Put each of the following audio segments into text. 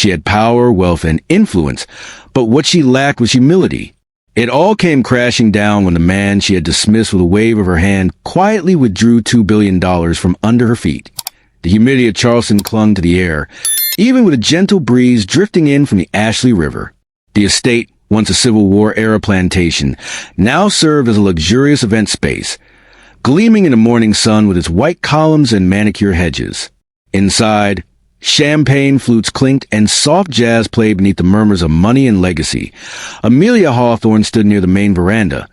She had power, wealth, and influence, but what she lacked was humility. It all came crashing down when the man she had dismissed with a wave of her hand quietly withdrew $2 billion from under her feet. The humidity of Charleston clung to the air, even with a gentle breeze drifting in from the Ashley River. The estate, once a Civil War-era plantation, now served as a luxurious event space, gleaming in the morning sun with its white columns and manicured hedges. Inside, champagne flutes clinked and soft jazz played beneath the murmurs of money and legacy. Amelia Hawthorne stood near the main veranda,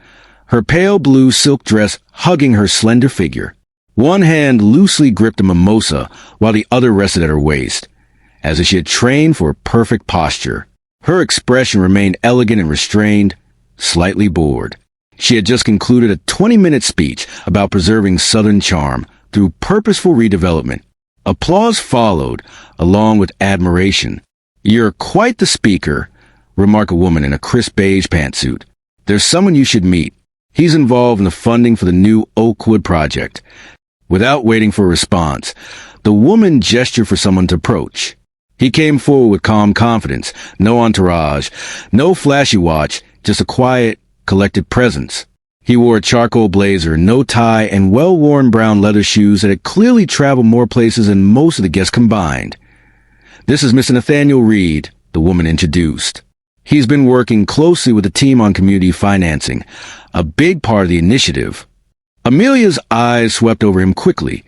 her pale blue silk dress hugging her slender figure. One hand loosely gripped a mimosa, while the other rested at her waist, as if she had trained for a perfect posture. Her expression remained elegant and restrained, slightly bored. She had just concluded a 20-minute speech about preserving Southern charm through purposeful redevelopment. Applause followed, along with admiration. "You're quite the speaker," remarked a woman in a crisp beige pantsuit. "There's someone you should meet. He's involved in the funding for the new Oakwood project." Without waiting for a response, the woman gestured for someone to approach. He came forward with calm confidence, no entourage, no flashy watch, just a quiet, collected presence. He wore a charcoal blazer, no tie, and well-worn brown leather shoes that had clearly traveled more places than most of the guests combined. "This is Mr. Nathaniel Reed," the woman introduced. "He's been working closely with the team on community financing, a big part of the initiative." Amelia's eyes swept over him quickly,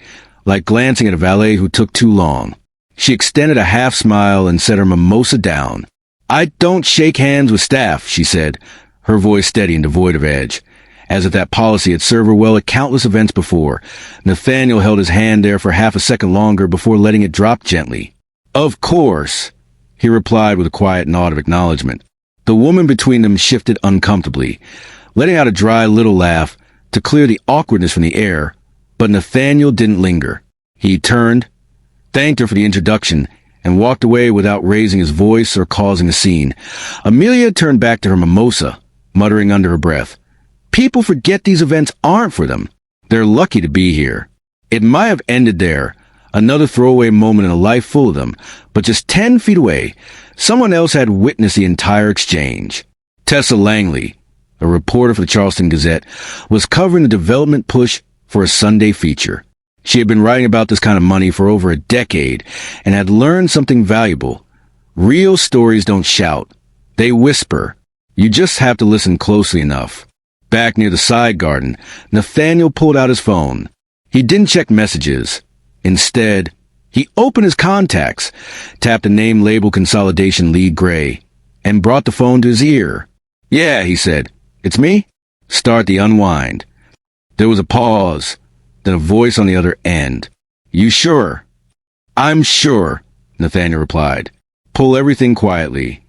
like glancing at a valet who took too long. She extended a half smile and set her mimosa down. "I don't shake hands with staff," she said, her voice steady and devoid of edge, as if that policy had served her well at countless events before. Nathaniel held his hand there for half a second longer before letting it drop gently. "Of course," he replied with a quiet nod of acknowledgement. The woman between them shifted uncomfortably, letting out a dry little laugh to clear the awkwardness from the air, but Nathaniel didn't linger. He turned, thanked her for the introduction, and walked away without raising his voice or causing a scene. Amelia turned back to her mimosa, muttering under her breath, "People forget these events aren't for them. They're lucky to be here." It might have ended there, another throwaway moment in a life full of them, but just 10 feet away, someone else had witnessed the entire exchange. Tessa Langley, a reporter for the Charleston Gazette, was covering the development push for a Sunday feature. She had been writing about this kind of money for over a decade and had learned something valuable. Real stories don't shout. They whisper. You just have to listen closely enough. Back near the side garden, Nathaniel pulled out his phone. He didn't check messages. Instead, he opened his contacts, tapped the name label consolidation lead Gray, and brought the phone to his ear. "Yeah," he said. "It's me?" "Start the unwind." There was a pause, then a voice on the other end. "You sure?" "I'm sure," Nathaniel replied. "Pull everything quietly."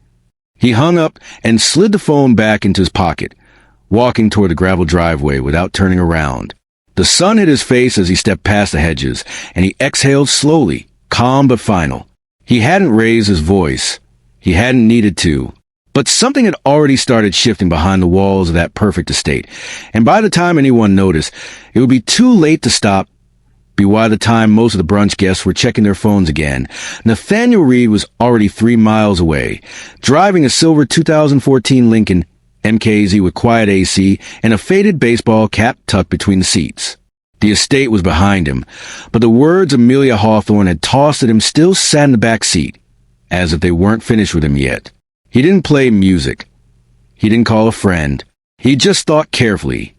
He hung up and slid the phone back into his pocket, walking toward the gravel driveway without turning around. The sun hit his face as he stepped past the hedges, and he exhaled slowly, calm but final. He hadn't raised his voice. He hadn't needed to. But something had already started shifting behind the walls of that perfect estate, and by the time anyone noticed, it would be too late to stop. By the time most of the brunch guests were checking their phones again, Nathaniel Reed was already 3 miles away, driving a silver 2014 Lincoln MKZ with quiet AC and a faded baseball cap tucked between the seats. The estate was behind him, but the words Amelia Hawthorne had tossed at him still sat in the back seat, as if they weren't finished with him yet. He didn't play music. He didn't call a friend. He just thought carefully.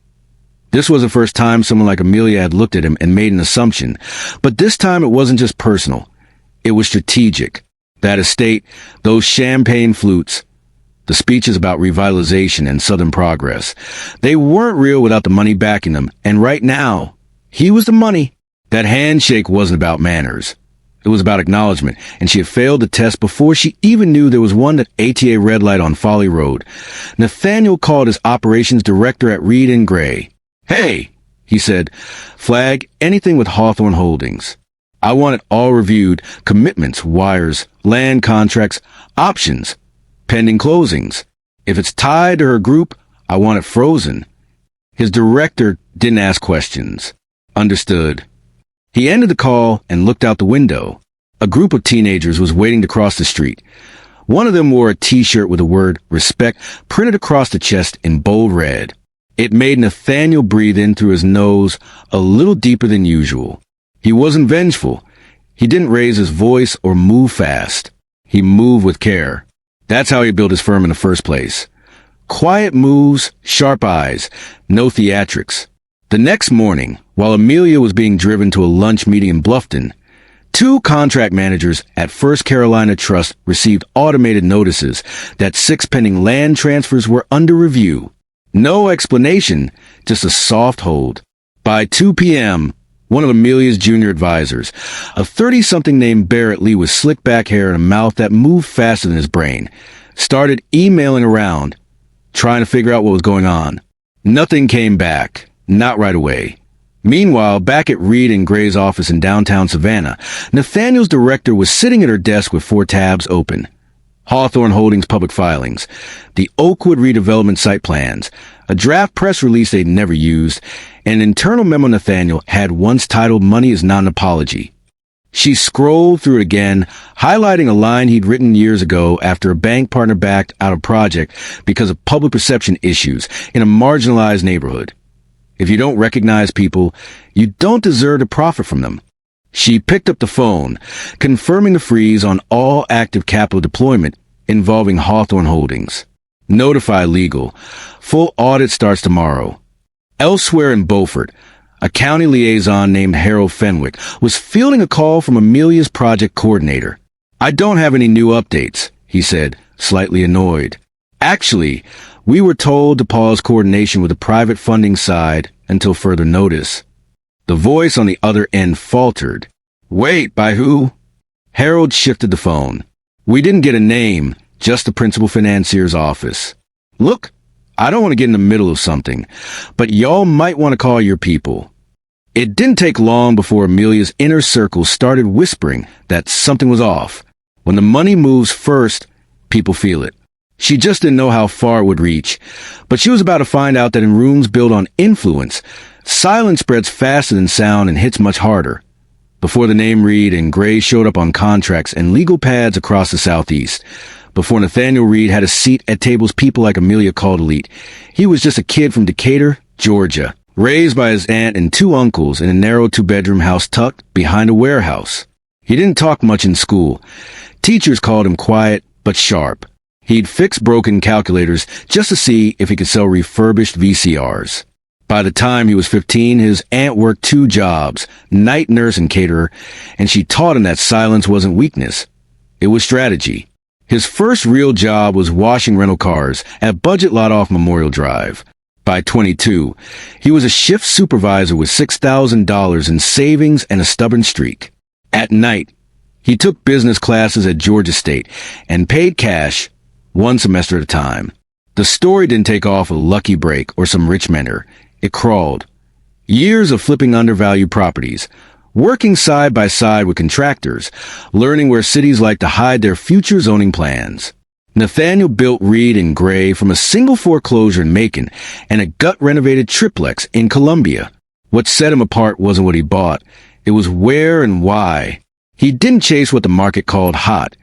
This was the first time someone like Amelia had looked at him and made an assumption, but this time it wasn't just personal. It was strategic. That estate, those champagne flutes, the speeches about revitalization and Southern progress, they weren't real without the money backing them, and right now, he was the money. That handshake wasn't about manners. It was about acknowledgement, and she had failed the test before she even knew there was one at ATA red light on Folly Road. Nathaniel called his operations director at Reed & Gray. "Hey," he said, "flag anything with Hawthorne Holdings. I want it all reviewed, commitments, wires, land contracts, options, pending closings. If it's tied to her group, I want it frozen." His director didn't ask questions. Understood. He ended the call and looked out the window. A group of teenagers was waiting to cross the street. One of them wore a t-shirt with the word respect printed across the chest in bold red. It made Nathaniel breathe in through his nose a little deeper than usual. He wasn't vengeful. He didn't raise his voice or move fast. He moved with care. That's how he built his firm in the first place. Quiet moves, sharp eyes, no theatrics. The next morning, while Amelia was being driven to a lunch meeting in Bluffton, two contract managers at First Carolina Trust received automated notices that 6 pending land transfers were under review. No explanation, just a soft hold. By 2 p.m., one of Amelia's junior advisors, a 30-something named Barrett Lee with slick back hair and a mouth that moved faster than his brain, started emailing around, trying to figure out what was going on. Nothing came back, not right away. Meanwhile, back at Reed and Gray's office in downtown Savannah, Nathaniel's director was sitting at her desk with 4 tabs open. Hawthorne Holdings public filings, the Oakwood redevelopment site plans, a draft press release they'd never used, and an internal memo Nathaniel had once titled Money is Not an Apology. She scrolled through it again, highlighting a line he'd written years ago after a bank partner backed out a project because of public perception issues in a marginalized neighborhood. If you don't recognize people, you don't deserve to profit from them. She picked up the phone, confirming the freeze on all active capital deployment involving Hawthorne Holdings. Notify legal. Full audit starts tomorrow. Elsewhere in Beaufort, a county liaison named Harold Fenwick was fielding a call from Amelia's project coordinator. "I don't have any new updates," he said, slightly annoyed. "Actually, we were told to pause coordination with the private funding side until further notice." The voice on the other end faltered. "Wait, by who?" Harold shifted the phone. "We didn't get a name, just the principal financier's office. Look, I don't want to get in the middle of something, but y'all might want to call your people." It didn't take long before Amelia's inner circle started whispering that something was off. When the money moves first, people feel it. She just didn't know how far it would reach, but she was about to find out that in rooms built on influence, silence spreads faster than sound and hits much harder. Before the name Reed and Gray showed up on contracts and legal pads across the Southeast, before Nathaniel Reed had a seat at tables people like Amelia called elite, he was just a kid from Decatur, Georgia, raised by his aunt and 2 uncles in a narrow 2-bedroom house tucked behind a warehouse. He didn't talk much in school. Teachers called him quiet but sharp. He'd fix broken calculators just to see if he could sell refurbished VCRs. By the time he was 15, his aunt worked 2 jobs, night nurse and caterer, and she taught him that silence wasn't weakness. It was strategy. His first real job was washing rental cars at Budget Lot off Memorial Drive. By 22, he was a shift supervisor with $6,000 in savings and a stubborn streak. At night, he took business classes at Georgia State and paid cash 1 semester at a time. The story didn't take off a lucky break or some rich mentor. It crawled. Years of flipping undervalued properties, working side by side with contractors, learning where cities like to hide their future zoning plans. Nathaniel built Reed and Gray from a single foreclosure in Macon and a gut-renovated triplex in Columbia. What set him apart wasn't what he bought. It was where and why. He didn't chase what the market called hot.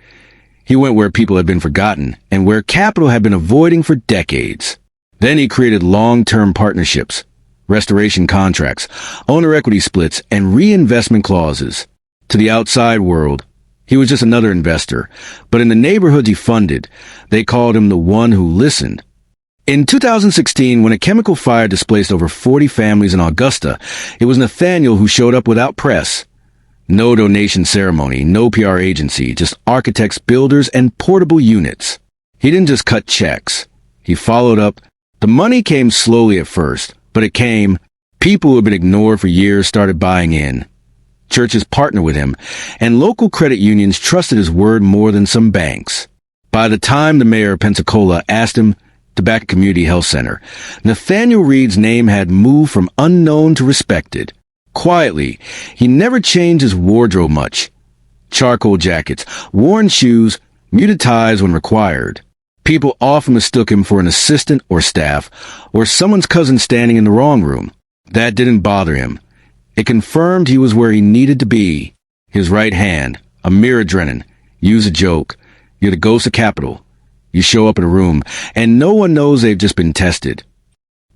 He went where people had been forgotten and where capital had been avoiding for decades. Then he created long-term partnerships, restoration contracts, owner equity splits, and reinvestment clauses. To the outside world, he was just another investor, but in the neighborhoods he funded, they called him the one who listened. In 2016, when a chemical fire displaced over 40 families in Augusta, it was Nathaniel who showed up without press. No donation ceremony, no PR agency, just architects, builders, and portable units. He didn't just cut checks. He followed up. The money came slowly at first, but it came. People who had been ignored for years started buying in. Churches partnered with him, and local credit unions trusted his word more than some banks. By the time the mayor of Pensacola asked him to back a community health center, Nathaniel Reed's name had moved from unknown to respected. Quietly, he never changed his wardrobe much. Charcoal jackets, worn shoes, muted ties when required. People often mistook him for an assistant or staff, or someone's cousin standing in the wrong room. That didn't bother him. It confirmed he was where he needed to be. His right hand, A mere adrenaline. Use a joke. You're the ghost of capital. You show up in a room, and no one knows they've just been tested.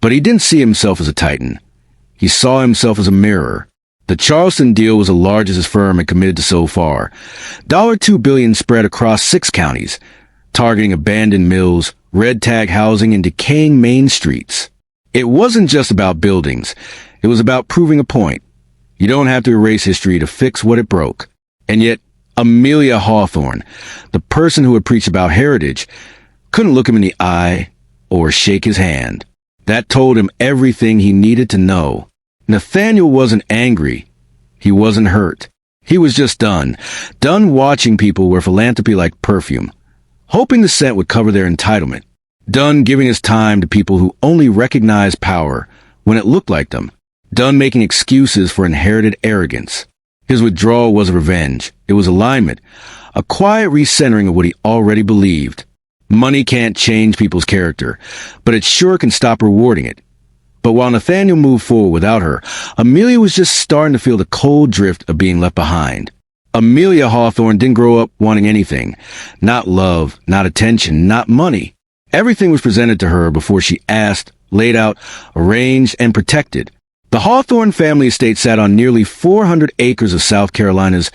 But he didn't see himself as a titan. He saw himself as a mirror. The Charleston deal was the largest his firm had committed to so far. $2 billion spread across 6 counties, targeting abandoned mills, red tag housing, and decaying main streets. It wasn't just about buildings. It was about proving a point. You don't have to erase history to fix what it broke. And yet, Amelia Hawthorne, the person who had preached about heritage, couldn't look him in the eye or shake his hand. That told him everything he needed to know. Nathaniel wasn't angry. He wasn't hurt. He was just done. Done watching people wear philanthropy like perfume, hoping the scent would cover their entitlement. Done giving his time to people who only recognized power when it looked like them. Done making excuses for inherited arrogance. His withdrawal was revenge. It was alignment. A quiet recentering of what he already believed. Money can't change people's character, but it sure can stop rewarding it. But while Nathaniel moved forward without her, Amelia was just starting to feel the cold drift of being left behind. Amelia Hawthorne didn't grow up wanting anything. Not love, not attention, not money. Everything was presented to her before she asked, laid out, arranged, and protected. The Hawthorne family estate sat on nearly 400 acres of South Carolina's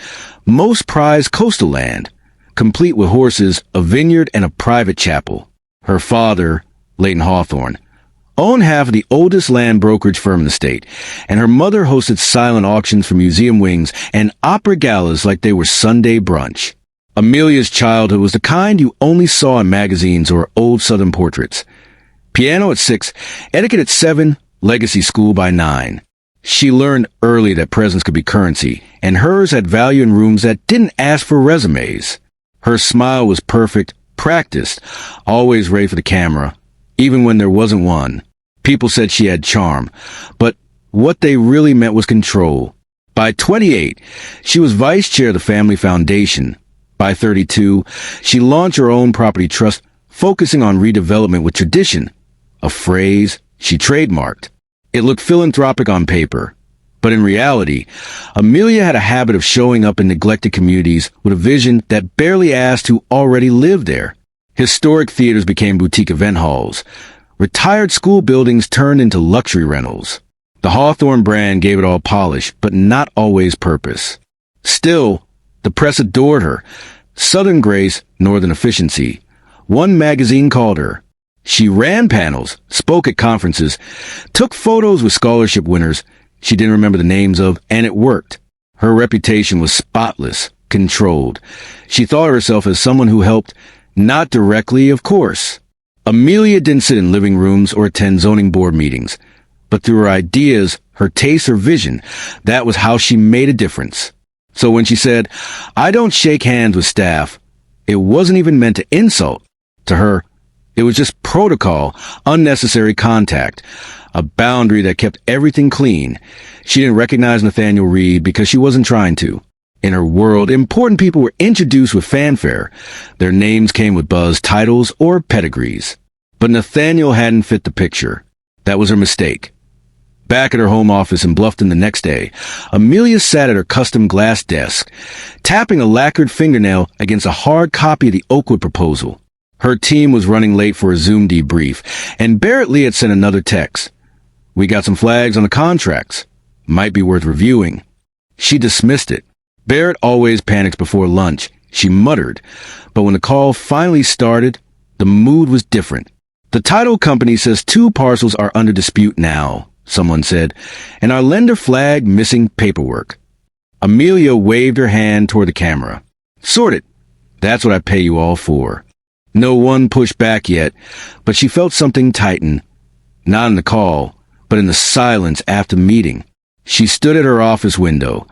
most prized coastal land, complete with horses, a vineyard, and a private chapel. Her father, Leighton Hawthorne, owned half of the oldest land brokerage firm in the state, and her mother hosted silent auctions for museum wings and opera galas like they were Sunday brunch. Amelia's childhood was the kind you only saw in magazines or old Southern portraits. Piano at 6, etiquette at 7, legacy school by 9. She learned early that presence could be currency, and hers had value in rooms that didn't ask for resumes. Her smile was perfect, practiced, always ready for the camera, even when there wasn't one. People said she had charm, but what they really meant was control. By 28, she was vice chair of the family foundation. By 32, she launched her own property trust, focusing on redevelopment with tradition, a phrase she trademarked. It looked philanthropic on paper, but in reality, Amelia had a habit of showing up in neglected communities with a vision that barely asked who already lived there. Historic theaters became boutique event halls. Retired school buildings turned into luxury rentals. The Hawthorne brand gave it all polish, but not always purpose. Still, the press adored her. Southern grace, northern efficiency. One magazine called her. She ran panels, spoke at conferences, took photos with scholarship winners she didn't remember the names of, and it worked. Her reputation was spotless, controlled. She thought of herself as someone who helped, not directly, of course. Amelia didn't sit in living rooms or attend zoning board meetings, but through her ideas, her taste, her vision, that was how she made a difference. So when she said, "I don't shake hands with staff," it wasn't even meant to insult. To her, it was just protocol, unnecessary contact, a boundary that kept everything clean. She didn't recognize Nathaniel Reed because she wasn't trying to. In her world, important people were introduced with fanfare. Their names came with buzz titles or pedigrees. But Nathaniel hadn't fit the picture. That was her mistake. Back at her home office in Bluffton the next day, Amelia sat at her custom glass desk, tapping a lacquered fingernail against a hard copy of the Oakwood proposal. Her team was running late for a Zoom debrief, and Barrett Lee had sent another text. "We got some flags on the contracts. Might be worth reviewing." She dismissed it. Barrett always panics before lunch, she muttered. But when the call finally started, the mood was different. "The title company says 2 parcels are under dispute now," someone said, "and our lender flagged missing paperwork." Amelia waved her hand toward the camera. "Sorted. That's what I pay you all for." No one pushed back yet, but she felt something tighten. Not in the call, but in the silence after the meeting. She stood at her office window,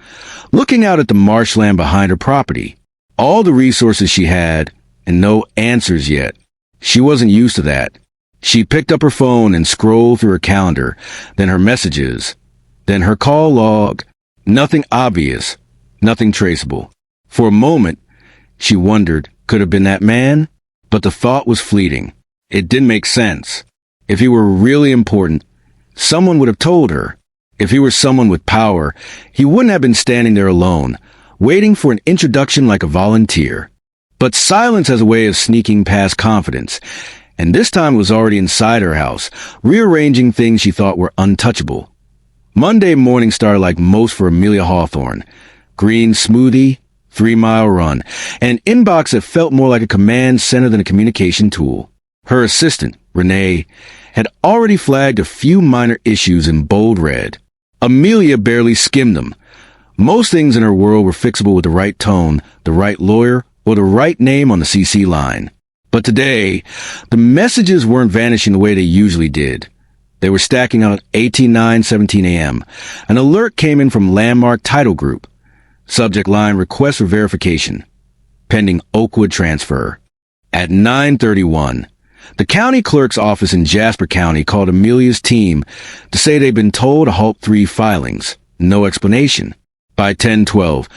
looking out at the marshland behind her property. All the resources she had, and no answers yet. She wasn't used to that. She picked up her phone and scrolled through her calendar, then her messages, then her call log. Nothing obvious, nothing traceable. For a moment, she wondered, could it have been that man? But the thought was fleeting. It didn't make sense. If he were really important, someone would have told her. If he were someone with power, he wouldn't have been standing there alone, waiting for an introduction like a volunteer. But silence has a way of sneaking past confidence, and this time was already inside her house, rearranging things she thought were untouchable. Monday morning started like most for Amelia Hawthorne. Green smoothie, 3-mile run, an inbox that felt more like a command center than a communication tool. Her assistant, Renee, had already flagged a few minor issues in bold red. Amelia barely skimmed them. Most things in her world were fixable with the right tone, the right lawyer, or the right name on the CC line. But today, the messages weren't vanishing the way they usually did. They were stacking out at 18:17 a.m. An alert came in from Landmark Title Group. Subject line, request for verification. Pending Oakwood transfer. At 9:31, the county clerk's office in Jasper County called Amelia's team to say they'd been told to halt 3 filings. No explanation. By 10:12,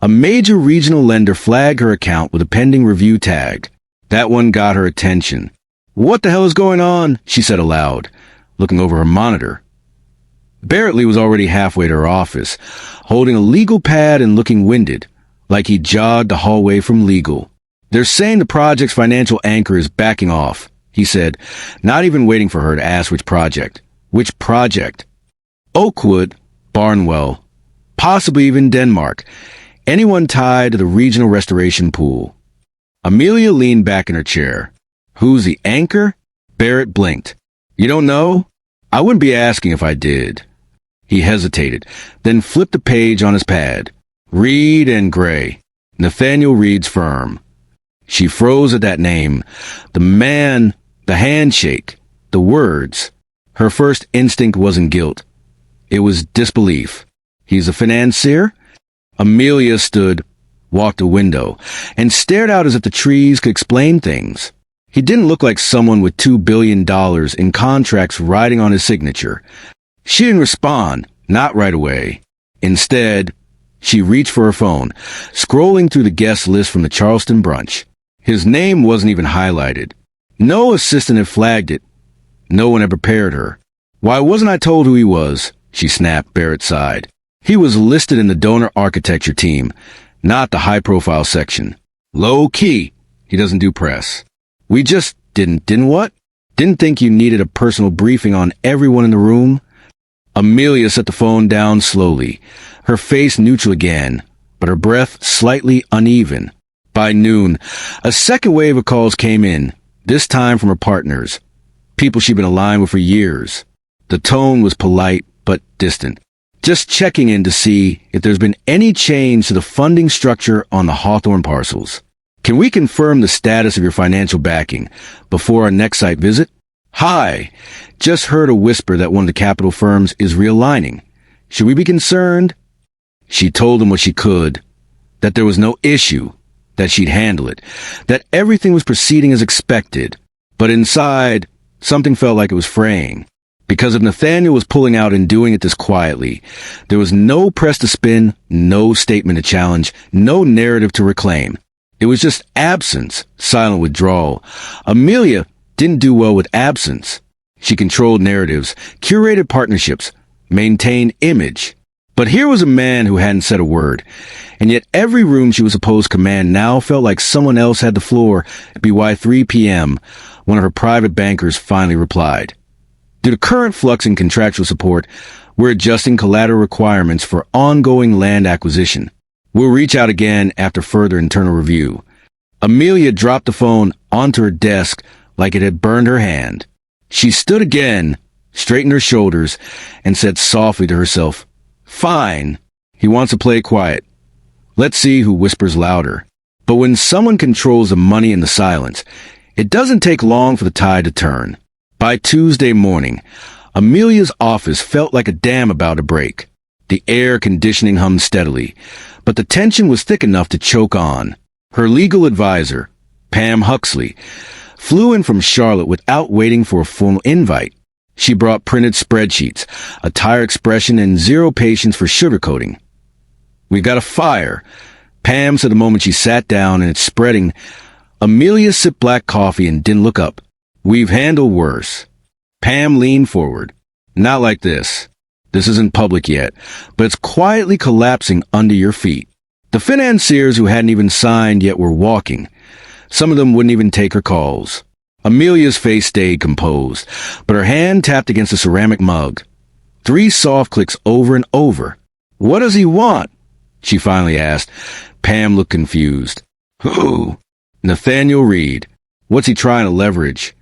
a major regional lender flagged her account with a pending review tag. That one got her attention. "What the hell is going on?" she said aloud, looking over her monitor. Barrettley was already halfway to her office, holding a legal pad and looking winded, like he jogged the hallway from legal. "They're saying the project's financial anchor is backing off," he said, not even waiting for her to ask which project. Which project? Oakwood, Barnwell, possibly even Denmark. Anyone tied to the regional restoration pool. Amelia leaned back in her chair. "Who's the anchor?" Barrett blinked. "You don't know? I wouldn't be asking if I did." He hesitated, then flipped a page on his pad. Reed and Gray. Nathaniel Reed's firm. She froze at that name. The man, the handshake, the words. Her first instinct wasn't guilt. It was disbelief. He's a financier? Amelia stood, walked a window, and stared out as if the trees could explain things. He didn't look like someone with $2 billion in contracts riding on his signature. She didn't respond, not right away. Instead, she reached for her phone, scrolling through the guest list from the Charleston brunch. His name wasn't even highlighted. No assistant had flagged it. No one had prepared her. "Why wasn't I told who he was?" she snapped. Barrett sighed. He was listed in the donor architecture team, not the high-profile section. Low key. He doesn't do press. "We just didn't what? Didn't think you needed a personal briefing on everyone in the room?" Amelia set the phone down slowly, her face neutral again, but her breath slightly uneven. By noon, a second wave of calls came in, this time from her partners, people she'd been aligned with for years. The tone was polite but distant. "Just checking in to see if there's been any change to the funding structure on the Hawthorne parcels. Can we confirm the status of your financial backing before our next site visit? Hi, just heard a whisper that one of the capital firms is realigning. Should we be concerned?" She told him what she could, that there was no issue, that she'd handle it, that everything was proceeding as expected. But inside, something felt like it was fraying. Because if Nathaniel was pulling out and doing it this quietly, there was no press to spin, no statement to challenge, no narrative to reclaim. It was just absence, silent withdrawal. Amelia didn't do well with absence. She controlled narratives, curated partnerships, maintained image. But here was a man who hadn't said a word, and yet every room she was supposed to command now felt like someone else had the floor at BY 3 p.m. One of her private bankers finally replied. "Due to current flux in contractual support, we're adjusting collateral requirements for ongoing land acquisition. We'll reach out again after further internal review." Amelia dropped the phone onto her desk like it had burned her hand. She stood again, straightened her shoulders, and said softly to herself, "Fine. He wants to play quiet. Let's see who whispers louder." But when someone controls the money and the silence, it doesn't take long for the tide to turn. By Tuesday morning, Amelia's office felt like a dam about to break. The air conditioning hummed steadily, but the tension was thick enough to choke on. Her legal advisor, Pam Huxley, flew in from Charlotte without waiting for a formal invite. She brought printed spreadsheets, a tired expression, and zero patience for sugarcoating. "We got a fire," Pam said the moment she sat down, and it's spreading. Amelia sipped black coffee and didn't look up. "We've handled worse." Pam leaned forward. "Not like this. This isn't public yet, but it's quietly collapsing under your feet. The financiers who hadn't even signed yet were walking. Some of them wouldn't even take her calls. Amelia's face stayed composed, but her hand tapped against a ceramic mug. 3 soft clicks over and over. "What does he want?" she finally asked. Pam looked confused. "Who?" "Nathaniel Reed. What's he trying to leverage?"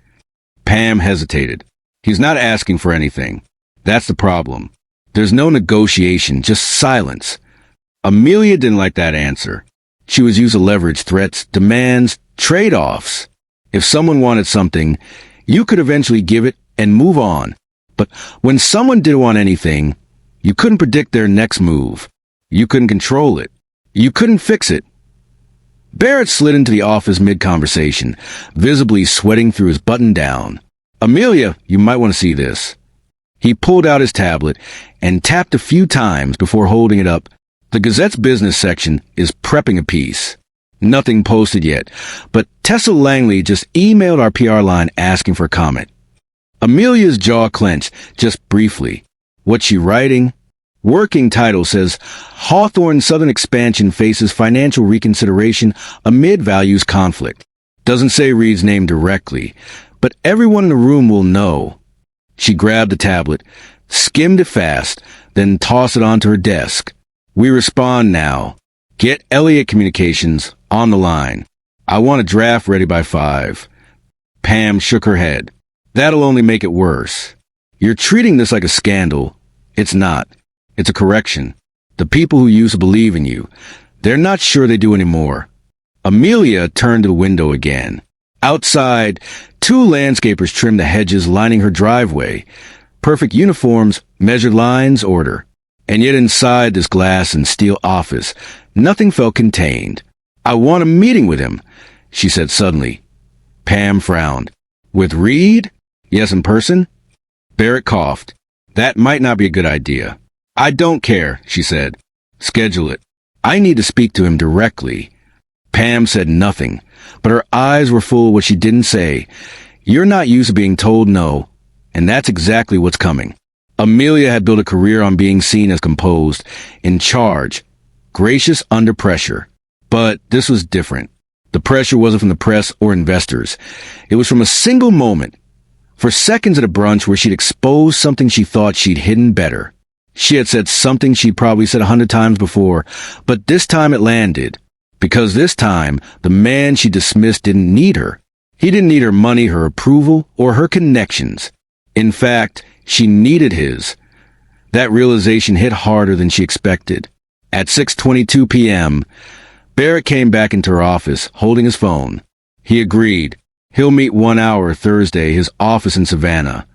Pam hesitated. "He's not asking for anything. That's the problem. There's no negotiation, just silence." Amelia didn't like that answer. She was used to leverage threats, demands, trade-offs. If someone wanted something, you could eventually give it and move on. But when someone didn't want anything, you couldn't predict their next move. You couldn't control it. You couldn't fix it. Barrett slid into the office mid-conversation, visibly sweating through his button-down. "Amelia, you might want to see this." He pulled out his tablet and tapped a few times before holding it up. The Gazette's business section is prepping a piece. Nothing posted yet, but Tessa Langley just emailed our PR line asking for a comment. Amelia's jaw clenched, just briefly. What's she writing? Working title says, Hawthorne Southern Expansion faces financial reconsideration amid values conflict. Doesn't say Reed's name directly, but everyone in the room will know. She grabbed the tablet, skimmed it fast, then tossed it onto her desk. We respond now. Get Elliott Communications on the line. I want a draft ready by 5. Pam shook her head. That'll only make it worse. You're treating this like a scandal. It's not. It's a correction. The people who used to believe in you, they're not sure they do anymore. Amelia turned to the window again. Outside, 2 landscapers trimmed the hedges lining her driveway. Perfect uniforms, measured lines, order. And yet inside this glass and steel office, nothing felt contained. I want a meeting with him, she said suddenly. Pam frowned. With Reed? Yes, in person? Barrett coughed. That might not be a good idea. I don't care, she said. Schedule it. I need to speak to him directly. Pam said nothing, but her eyes were full of what she didn't say. You're not used to being told no, and that's exactly what's coming. Amelia had built a career on being seen as composed, in charge, gracious under pressure. But this was different. The pressure wasn't from the press or investors. It was from a single moment. For seconds at a brunch where she'd exposed something she thought she'd hidden better. She had said something she'd probably said 100 times before, but this time it landed. Because this time, the man she dismissed didn't need her. He didn't need her money, her approval, or her connections. In fact, she needed his. That realization hit harder than she expected. At 6:22 p.m., Barrett came back into her office, holding his phone. He agreed. He'll meet 1 hour Thursday, his office in Savannah.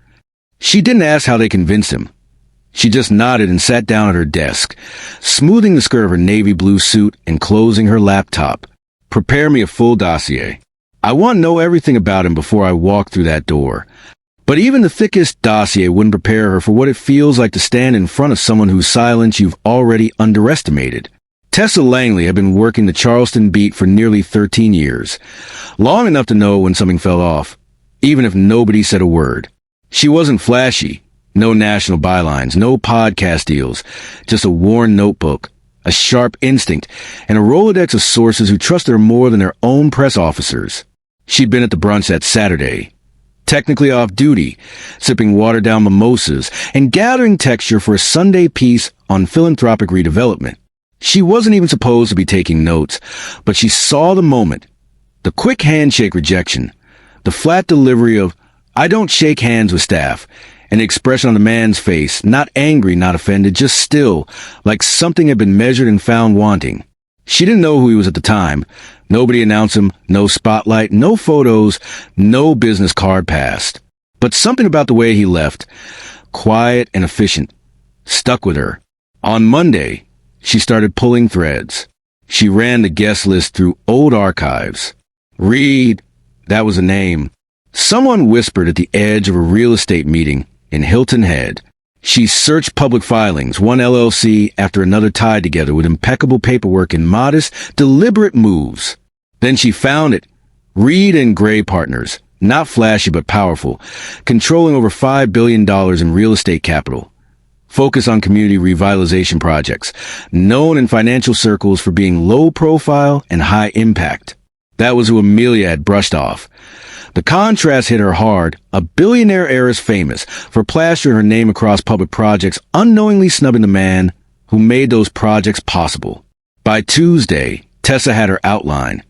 She didn't ask how they convinced him. She just nodded and sat down at her desk, smoothing the skirt of her navy blue suit and closing her laptop. Prepare me a full dossier. I want to know everything about him before I walk through that door. But even the thickest dossier wouldn't prepare her for what it feels like to stand in front of someone whose silence you've already underestimated. Tessa Langley had been working the Charleston beat for nearly 13 years, long enough to know when something fell off, even if nobody said a word. She wasn't flashy, no national bylines, no podcast deals, just a worn notebook, a sharp instinct, and a Rolodex of sources who trusted her more than their own press officers. She'd been at the brunch that Saturday, technically off duty, sipping watered-down mimosas and gathering texture for a Sunday piece on philanthropic redevelopment. She wasn't even supposed to be taking notes, but she saw the moment. The quick handshake rejection, the flat delivery of, I don't shake hands with staff, and the expression on the man's face, not angry, not offended, just still, like something had been measured and found wanting. She didn't know who he was at the time. Nobody announced him, no spotlight, no photos, no business card passed. But something about the way he left, quiet and efficient, stuck with her. On Monday, she started pulling threads. She ran the guest list through old archives. Reed, that was a name. Someone whispered at the edge of a real estate meeting in Hilton Head. She searched public filings, one LLC after another tied together with impeccable paperwork and modest, deliberate moves. Then she found it. Reed and Gray Partners, not flashy but powerful, controlling over $5 billion in real estate capital. focus on community revitalization projects, known in financial circles for being low profile and high impact. That was who Amelia had brushed off. The contrast hit her hard. A billionaire heiress famous for plastering her name across public projects, unknowingly snubbing the man who made those projects possible. By Tuesday, Tessa had her outline.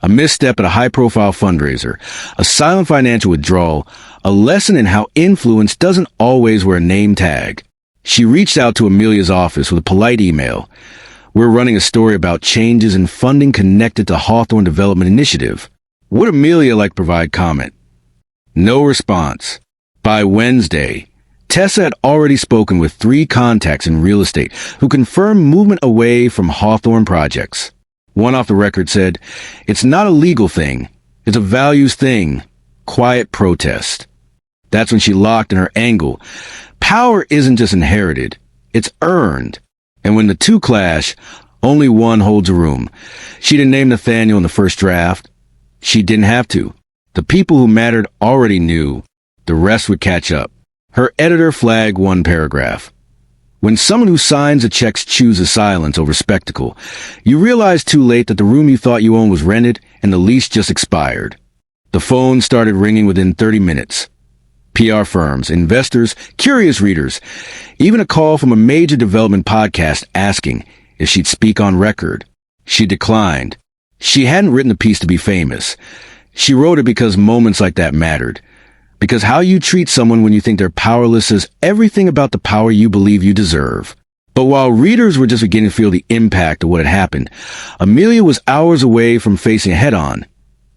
A misstep at a high-profile fundraiser, a silent financial withdrawal, a lesson in how influence doesn't always wear a name tag. She reached out to Amelia's office with a polite email. We're running a story about changes in funding connected to Hawthorne Development Initiative. Would Amelia like to provide comment? No response. By Wednesday, Tessa had already spoken with 3 contacts in real estate who confirmed movement away from Hawthorne projects. One off the record said, "It's not a legal thing. It's a values thing. Quiet protest." That's when she locked in her angle. Power isn't just inherited. It's earned. And when the two clash, only one holds a room. She didn't name Nathaniel in the first draft. She didn't have to. The people who mattered already knew. The rest would catch up. Her editor flagged one paragraph. When someone who signs the checks chooses silence over spectacle, you realize too late that the room you thought you owned was rented and the lease just expired. The phone started ringing within 30 minutes. PR firms, investors, curious readers, even a call from a major development podcast asking if she'd speak on record. She declined. She hadn't written the piece to be famous. She wrote it because moments like that mattered. Because how you treat someone when you think they're powerless says everything about the power you believe you deserve. But while readers were just beginning to feel the impact of what had happened, Amelia was hours away from facing it head-on.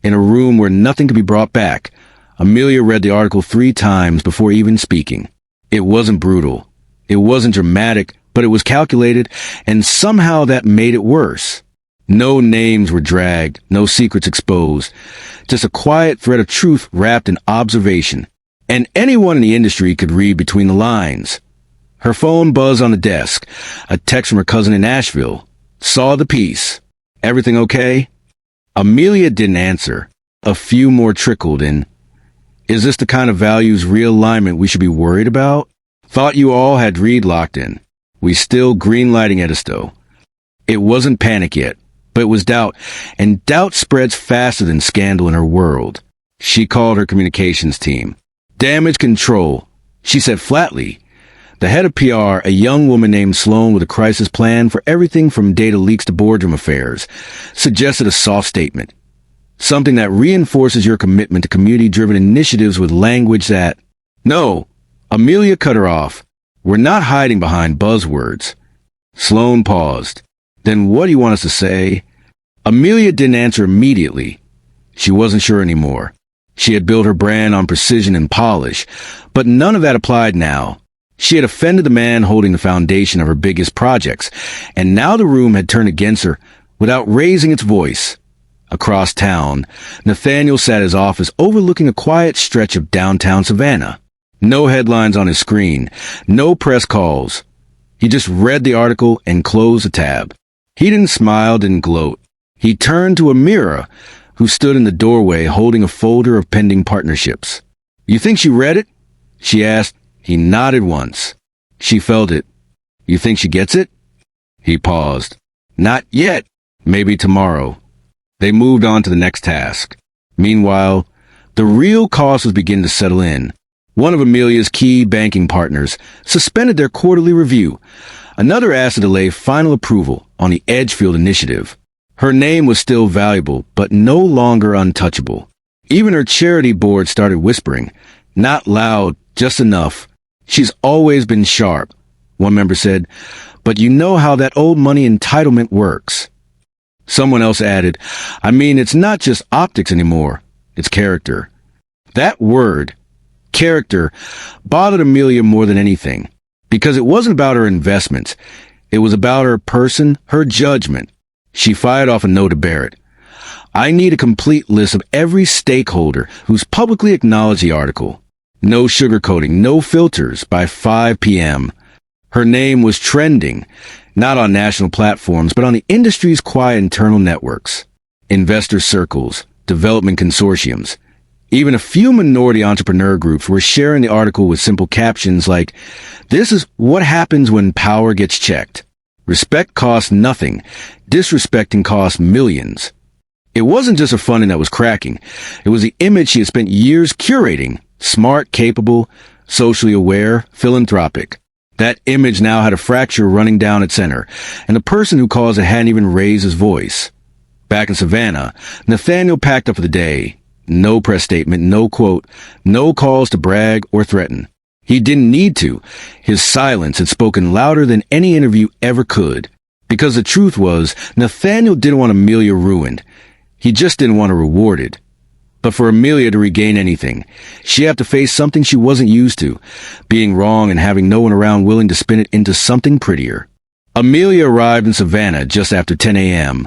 In a room where nothing could be brought back, Amelia read the article 3 times before even speaking. It wasn't brutal. It wasn't dramatic, but it was calculated, and somehow that made it worse. No names were dragged, no secrets exposed, just a quiet thread of truth wrapped in observation. And anyone in the industry could read between the lines. Her phone buzzed on the desk. A text from her cousin in Nashville. Saw the piece. Everything okay? Amelia didn't answer. A few more trickled in. Is this the kind of values realignment we should be worried about? Thought you all had Reed locked in. We still greenlighting Edisto. It wasn't panic yet, but it was doubt, and doubt spreads faster than scandal in her world. She called her communications team. Damage control, she said flatly. The head of PR, a young woman named Sloan with a crisis plan for everything from data leaks to boardroom affairs, suggested a soft statement. Something that reinforces your commitment to community-driven initiatives with language that... No, Amelia cut her off. We're not hiding behind buzzwords. Sloan paused. Then what do you want us to say? Amelia didn't answer immediately. She wasn't sure anymore. She had built her brand on precision and polish, but none of that applied now. She had offended the man holding the foundation of her biggest projects, and now the room had turned against her without raising its voice. Across town, Nathaniel sat at his office overlooking a quiet stretch of downtown Savannah. No headlines on his screen, no press calls. He just read the article and closed the tab. He didn't smile, didn't gloat. He turned to Amira, who stood in the doorway holding a folder of pending partnerships. You think she read it? She asked. He nodded once. She felt it. You think she gets it? He paused. Not yet. Maybe tomorrow. They moved on to the next task. Meanwhile, the real cost was beginning to settle in. One of Amelia's key banking partners suspended their quarterly review. Another asked to delay final approval on the Edgefield initiative. Her name was still valuable, but no longer untouchable. Even her charity board started whispering. Not loud, just enough. She's always been sharp, one member said, but you know how that old money entitlement works. Someone else added, I mean, it's not just optics anymore. It's character. That word, character, bothered Amelia more than anything, because it wasn't about her investments. It was about her person, her judgment. She fired off a note to Barrett. I need a complete list of every stakeholder who's publicly acknowledged the article. No sugarcoating, no filters by 5 p.m. Her name was trending, not on national platforms, but on the industry's quiet internal networks, investor circles, development consortiums, Even a few minority entrepreneur groups were sharing the article with simple captions like, "This is what happens when power gets checked. Respect costs nothing. Disrespecting costs millions." It wasn't just her funding that was cracking. It was the image she had spent years curating. Smart, capable, socially aware, philanthropic. That image now had a fracture running down its center, and the person who caused it hadn't even raised his voice. Back in Savannah, Nathaniel packed up for the day. No press statement, no quote, no calls to brag or threaten. He didn't need to. His silence had spoken louder than any interview ever could. Because the truth was, Nathaniel didn't want Amelia ruined. He just didn't want her rewarded. But for Amelia to regain anything, she had to face something she wasn't used to, being wrong and having no one around willing to spin it into something prettier. Amelia arrived in Savannah just after 10 a.m.,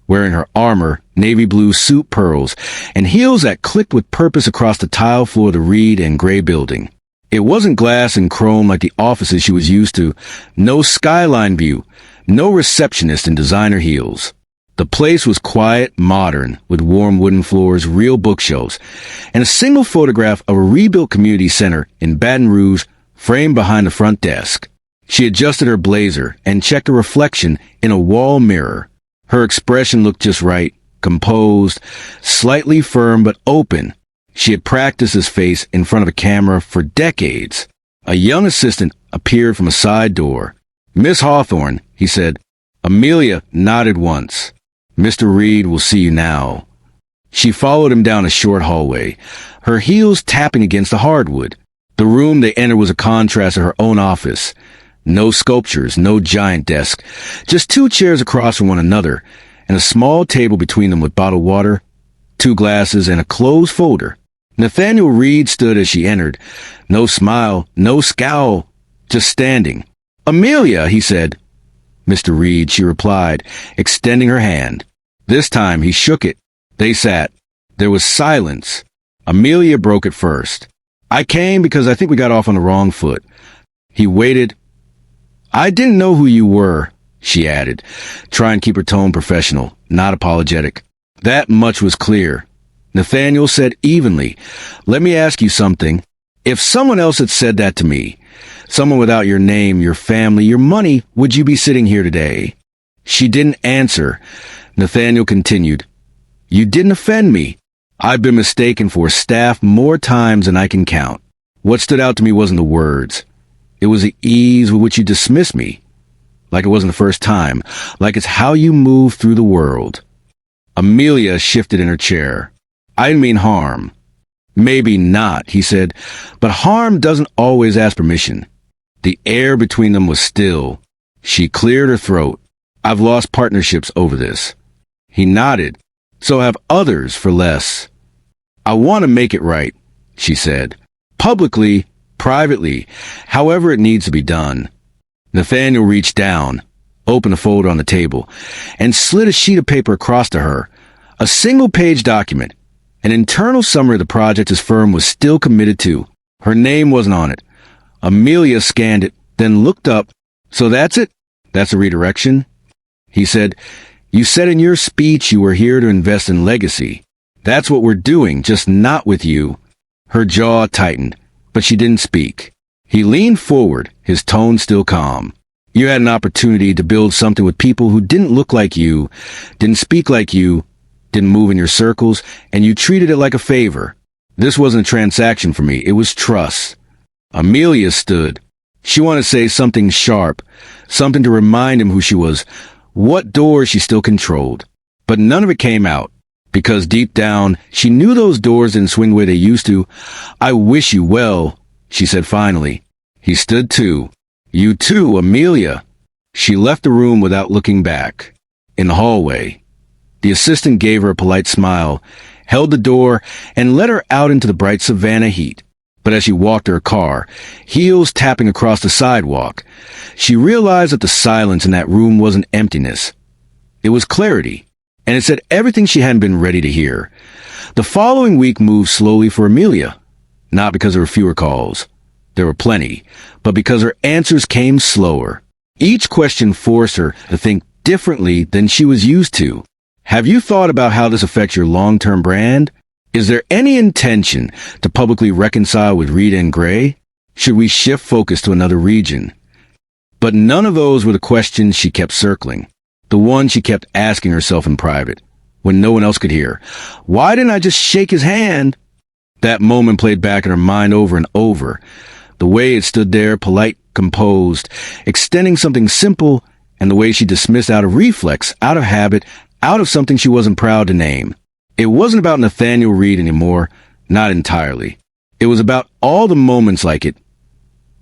wearing her armor, navy blue suit pearls, and heels that clicked with purpose across the tile floor of the Reed and Gray building. It wasn't glass and chrome like the offices she was used to, no skyline view, no receptionist in designer heels. The place was quiet, modern, with warm wooden floors, real bookshelves, and a single photograph of a rebuilt community center in Baton Rouge framed behind the front desk. She adjusted her blazer and checked a reflection in a wall mirror. Her expression looked just right, composed, slightly firm but open. She had practiced this face in front of a camera for decades. A young assistant appeared from a side door. "Miss Hawthorne," he said. Amelia nodded once. "Mr. Reed will see you now." She followed him down a short hallway, her heels tapping against the hardwood. The room they entered was a contrast to her own office. No sculptures, no giant desk, just two chairs across from one another, and a small table between them with bottled water, 2 glasses, and a closed folder. Nathaniel Reed stood as she entered. No smile, no scowl, just standing. "Amelia," he said. "Mr. Reed," she replied, extending her hand. This time he shook it. They sat. There was silence. Amelia broke it first. "I came because I think we got off on the wrong foot." He waited. "I didn't know who you were," she added, trying to keep her tone professional, not apologetic. That much was clear. Nathaniel said evenly, "Let me ask you something. If someone else had said that to me, someone without your name, your family, your money, would you be sitting here today?" She didn't answer. Nathaniel continued, "You didn't offend me. I've been mistaken for staff more times than I can count. What stood out to me wasn't the words. It was the ease with which you dismissed me. Like it wasn't the first time. Like it's how you move through the world." Amelia shifted in her chair. "I didn't mean harm." "Maybe not," he said, "but harm doesn't always ask permission." The air between them was still. She cleared her throat. "I've lost partnerships over this." He nodded. "So have others for less." "I want to make it right," she said. "Publicly, privately, however it needs to be done." Nathaniel reached down, opened a folder on the table, and slid a sheet of paper across to her. A single-page document. An internal summary of the project his firm was still committed to. Her name wasn't on it. Amelia scanned it, then looked up. "So that's it? That's a redirection?" He said, "You said in your speech you were here to invest in legacy. That's what we're doing, just not with you." Her jaw tightened, but she didn't speak. He leaned forward, his tone still calm. "You had an opportunity to build something with people who didn't look like you, didn't speak like you, didn't move in your circles, and you treated it like a favor. This wasn't a transaction for me, it was trust." Amelia stood. She wanted to say something sharp, something to remind him who she was, what doors she still controlled. But none of it came out, because deep down, she knew those doors didn't swing the way they used to. "I wish you well," she said finally. He stood too. "You too, Amelia." She left the room without looking back. In the hallway, the assistant gave her a polite smile, held the door, and let her out into the bright Savannah heat. But as she walked to her car, heels tapping across the sidewalk, she realized that the silence in that room wasn't emptiness. It was clarity, and it said everything she hadn't been ready to hear. The following week moved slowly for Amelia, not because there were fewer calls. There were plenty, but because her answers came slower. Each question forced her to think differently than she was used to. "Have you thought about how this affects your long-term brand?" Is there any intention to publicly reconcile with Rita and Gray? Should we shift focus to another region? But none of those were the questions she kept circling. The one she kept asking herself in private, when no one else could hear. Why didn't I just shake his hand? That moment played back in her mind over and over. The way it stood there, polite, composed, extending something simple, and the way she dismissed out of reflex, out of habit, out of something she wasn't proud to name. It wasn't about Nathaniel Reed anymore, not entirely. It was about all the moments like it.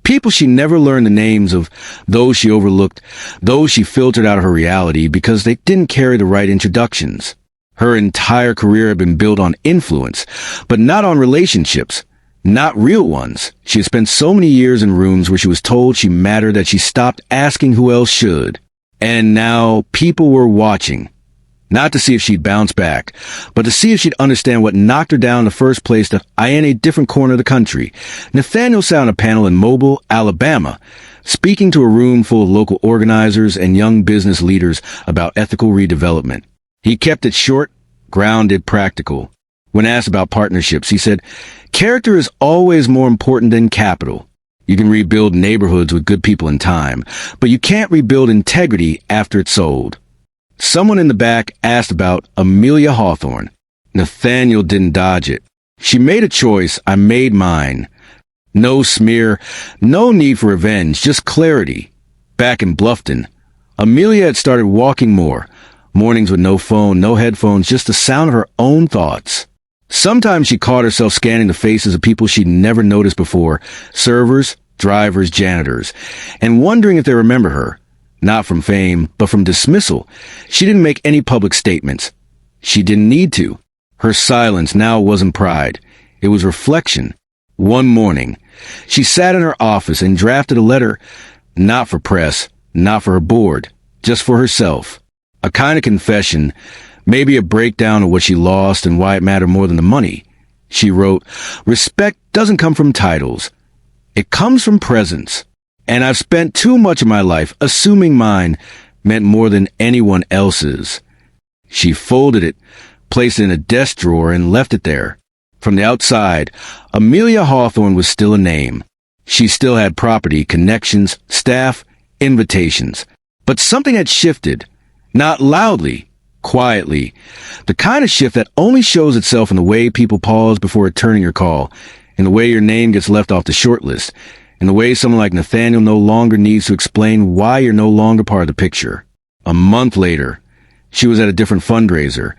People she never learned the names of, those she overlooked, those she filtered out of her reality because they didn't carry the right introductions. Her entire career had been built on influence, but not on relationships, not real ones. She had spent so many years in rooms where she was told she mattered that she stopped asking who else should. And now people were watching. Not to see if she'd bounce back, but to see if she'd understand what knocked her down in the first place to in a different corner of the country. Nathaniel sat on a panel in Mobile, Alabama, speaking to a room full of local organizers and young business leaders about ethical redevelopment. He kept it short, grounded, practical. When asked about partnerships, he said, "Character is always more important than capital. You can rebuild neighborhoods with good people in time, but you can't rebuild integrity after it's sold." Someone in the back asked about Amelia Hawthorne. Nathaniel didn't dodge it. "She made a choice. I made mine." No smear, no need for revenge, just clarity. Back in Bluffton, Amelia had started walking more. Mornings with no phone, no headphones, just the sound of her own thoughts. Sometimes she caught herself scanning the faces of people she'd never noticed before, servers, drivers, janitors, and wondering if they remember her. Not from fame, but from dismissal. She didn't make any public statements. She didn't need to. Her silence now wasn't pride. It was reflection. One morning, she sat in her office and drafted a letter, not for press, not for her board, just for herself. A kind of confession, maybe a breakdown of what she lost and why it mattered more than the money. She wrote, "Respect doesn't come from titles. It comes from presence. And I've spent too much of my life assuming mine meant more than anyone else's." She folded it, placed it in a desk drawer, and left it there. From the outside, Amelia Hawthorne was still a name. She still had property, connections, staff, invitations. But something had shifted. Not loudly, quietly. The kind of shift that only shows itself in the way people pause before returning your call, in the way your name gets left off the short list, in the way someone like Nathaniel no longer needs to explain why you're no longer part of the picture. A month later, she was at a different fundraiser.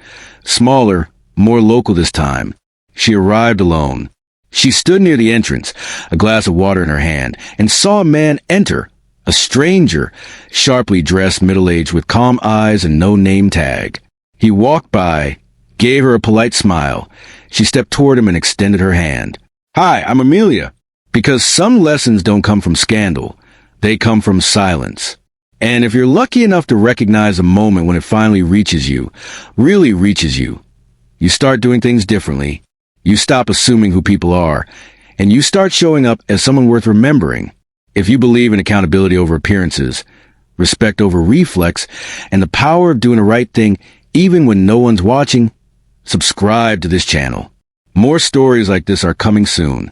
Smaller, more local this time. She arrived alone. She stood near the entrance, a glass of water in her hand, and saw a man enter. A stranger, sharply dressed, middle-aged, with calm eyes and no name tag. He walked by, gave her a polite smile. She stepped toward him and extended her hand. "Hi, I'm Amelia." Because some lessons don't come from scandal. They come from silence. And if you're lucky enough to recognize a moment when it finally reaches you, really reaches you, you start doing things differently. You stop assuming who people are, and you start showing up as someone worth remembering. If you believe in accountability over appearances, respect over reflex, and the power of doing the right thing even when no one's watching, subscribe to this channel. More stories like this are coming soon.